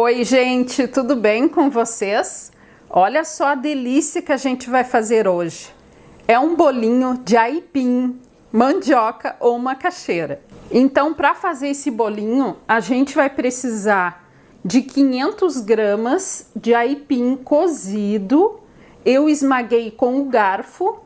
Oi, gente, tudo bem com vocês? Olha só a delícia que a gente vai fazer hoje. É um bolinho de aipim, mandioca ou macaxeira. Então, para fazer esse bolinho, a gente vai precisar de 500 gramas de aipim cozido. Eu esmaguei com o garfo,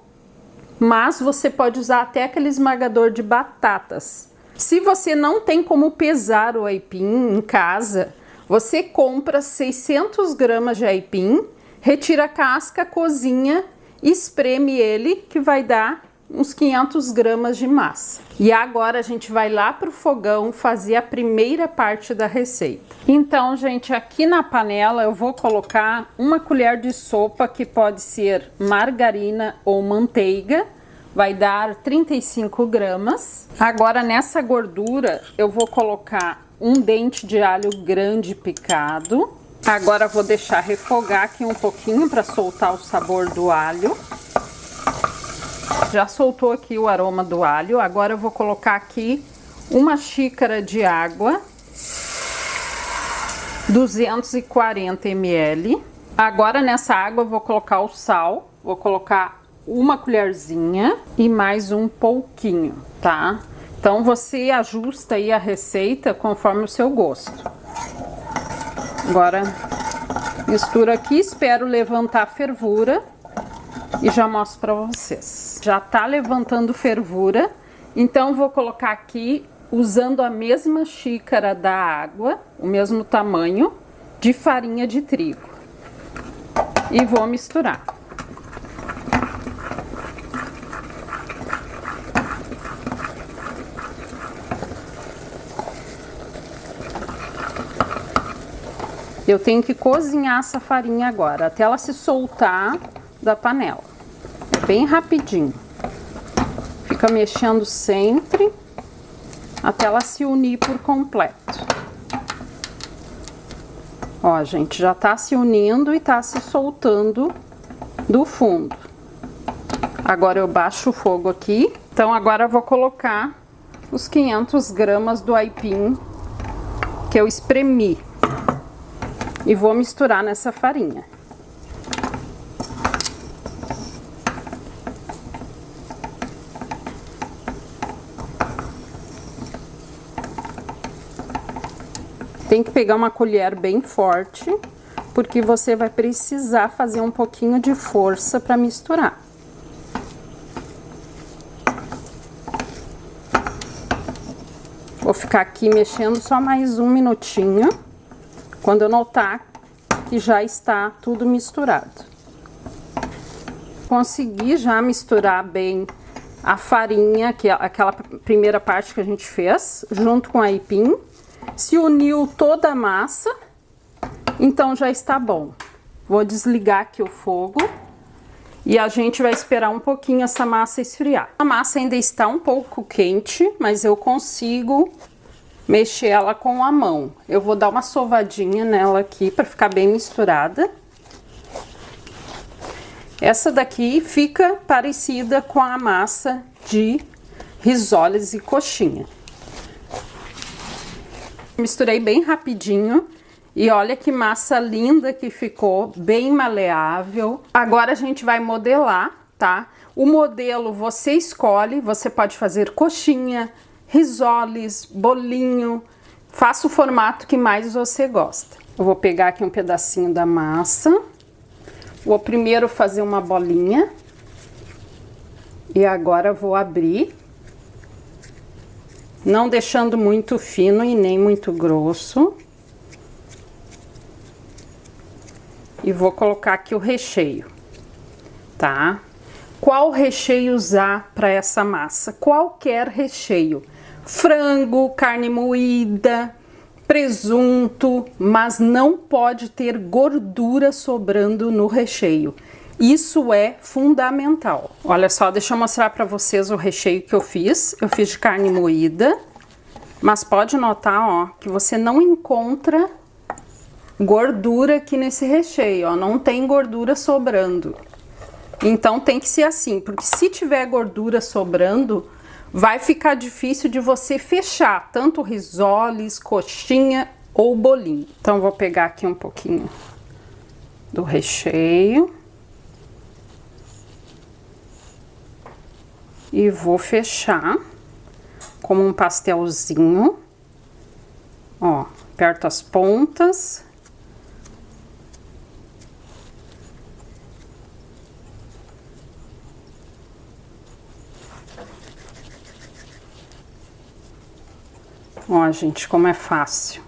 mas você pode usar até aquele esmagador de batatas. Se você não tem como pesar o aipim em casa, você compra 600 gramas de aipim, retira a casca, cozinha, espreme ele, que vai dar uns 500 gramas de massa. E agora a gente vai lá pro fogão fazer a primeira parte da receita. Então, gente, aqui na panela eu vou colocar uma colher de sopa, que pode ser margarina ou manteiga, vai dar 35 gramas. Agora nessa gordura eu vou colocar um dente de alho grande picado. Agora vou deixar refogar aqui um pouquinho para soltar o sabor do alho. Já soltou aqui o aroma do alho. Agora eu vou colocar aqui uma xícara de água, 240 ml. Agora nessa água eu vou colocar o sal, vou colocar uma colherzinha e mais um pouquinho, tá? Então você ajusta aí a receita conforme o seu gosto. Agora misturo aqui, espero levantar a fervura e já mostro para vocês. Já tá levantando fervura, então vou colocar aqui, usando a mesma xícara da água, o mesmo tamanho, de farinha de trigo. E vou misturar. Eu tenho que cozinhar essa farinha agora, até ela se soltar da panela. Bem rapidinho. Fica mexendo sempre, até ela se unir por completo. Ó, gente, já tá se unindo e tá se soltando do fundo. Agora eu baixo o fogo aqui. Então agora eu vou colocar os 500 gramas do aipim que eu espremi. E vou misturar nessa farinha. Tem que pegar uma colher bem forte, porque você vai precisar fazer um pouquinho de força para misturar. Vou ficar aqui mexendo só mais um minutinho. Quando eu notar que já está tudo misturado. Consegui já misturar bem a farinha, que é aquela primeira parte que a gente fez, junto com a aipim. Se uniu toda a massa, então já está bom. Vou desligar aqui o fogo e a gente vai esperar um pouquinho essa massa esfriar. A massa ainda está um pouco quente, mas eu consigo mexer ela com a mão. Eu vou dar uma sovadinha nela aqui para ficar bem misturada. Essa daqui fica parecida com a massa de risoles e coxinha. Misturei bem rapidinho e olha que massa linda que ficou, bem maleável. Agora a gente vai modelar, tá? O modelo você escolhe, você pode fazer coxinha, risoles, bolinho, faça o formato que mais você gosta. Eu vou pegar aqui um pedacinho da massa, vou primeiro fazer uma bolinha e agora vou abrir, não deixando muito fino e nem muito grosso. E vou colocar aqui o recheio, tá? Qual recheio usar para essa massa? Qualquer recheio. Frango, carne moída, presunto, mas não pode ter gordura sobrando no recheio. Isso é fundamental. Olha só, deixa eu mostrar para vocês o recheio que eu fiz. Eu fiz de carne moída, mas pode notar, ó, que você não encontra gordura aqui nesse recheio, ó, não tem gordura sobrando. Então tem que ser assim, porque se tiver gordura sobrando, vai ficar difícil de você fechar tanto risoles, coxinha ou bolinho. Então, vou pegar aqui um pouquinho do recheio e vou fechar como um pastelzinho. Ó, aperto as pontas. Ó, gente, como é fácil.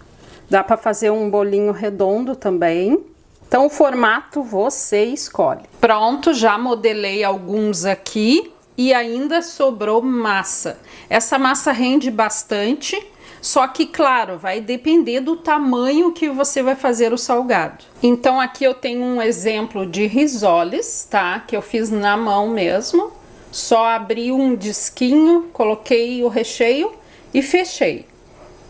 Dá para fazer um bolinho redondo também. Então, o formato você escolhe. Pronto, já modelei alguns aqui e ainda sobrou massa. Essa massa rende bastante, só que, claro, vai depender do tamanho que você vai fazer o salgado. Então, aqui eu tenho um exemplo de risoles, tá? Que eu fiz na mão mesmo. Só abri um disquinho, coloquei o recheio e fechei.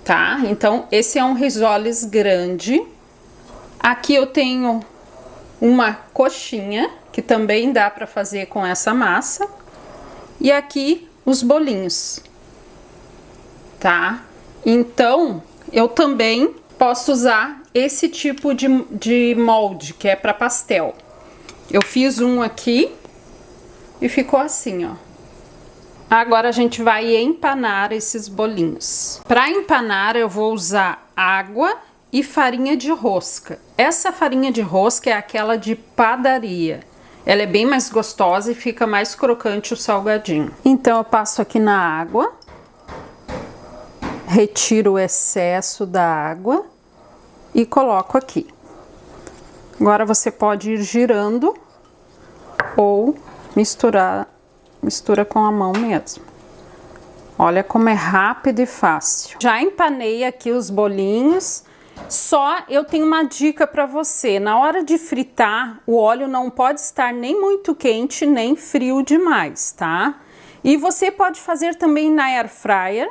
Tá? Então, esse é um risoles grande. Aqui eu tenho uma coxinha, que também dá para fazer com essa massa. E aqui os bolinhos, tá? Então, eu também posso usar esse tipo de molde, que é para pastel. Eu fiz um aqui e ficou assim, ó. Agora a gente vai empanar esses bolinhos. Para empanar eu vou usar água e farinha de rosca. Essa farinha de rosca é aquela de padaria. Ela é bem mais gostosa e fica mais crocante o salgadinho. Então eu passo aqui na água, retiro o excesso da água e coloco aqui. Agora você pode ir girando ou mistura com a mão mesmo. Olha como é rápido e fácil. Já empanei aqui os bolinhos. Só eu tenho uma dica para você. Na hora de fritar, o óleo não pode estar nem muito quente, nem frio demais, tá? E você pode fazer também na air fryer.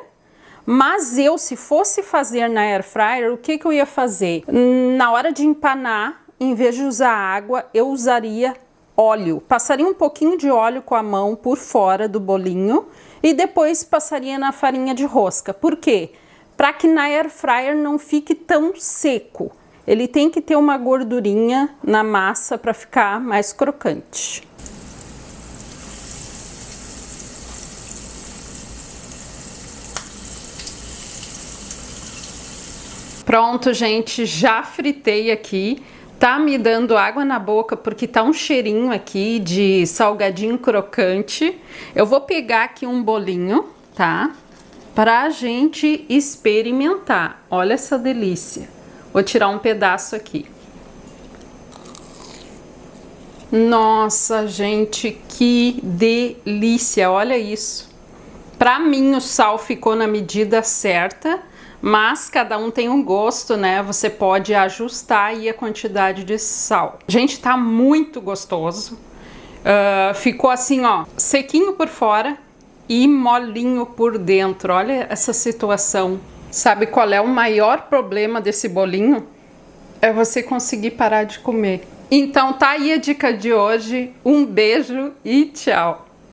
Mas eu, se fosse fazer na air fryer, o que eu ia fazer? Na hora de empanar, em vez de usar água, eu usaria óleo. Passaria um pouquinho de óleo com a mão por fora do bolinho e depois passaria na farinha de rosca. Por quê? Para que na air fryer não fique tão seco. Ele tem que ter uma gordurinha na massa para ficar mais crocante. Pronto, gente, já fritei aqui. Tá me dando água na boca porque tá um cheirinho aqui de salgadinho crocante. Eu vou pegar aqui um bolinho, tá? Pra gente experimentar. Olha essa delícia. Vou tirar um pedaço aqui. Nossa, gente, que delícia! Olha isso. Pra mim o sal ficou na medida certa. Mas cada um tem um gosto, né? Você pode ajustar aí a quantidade de sal. Gente, tá muito gostoso. Ficou assim, ó, sequinho por fora e molinho por dentro. Olha essa situação. Sabe qual é o maior problema desse bolinho? É você conseguir parar de comer. Então tá aí a dica de hoje. Um beijo e tchau!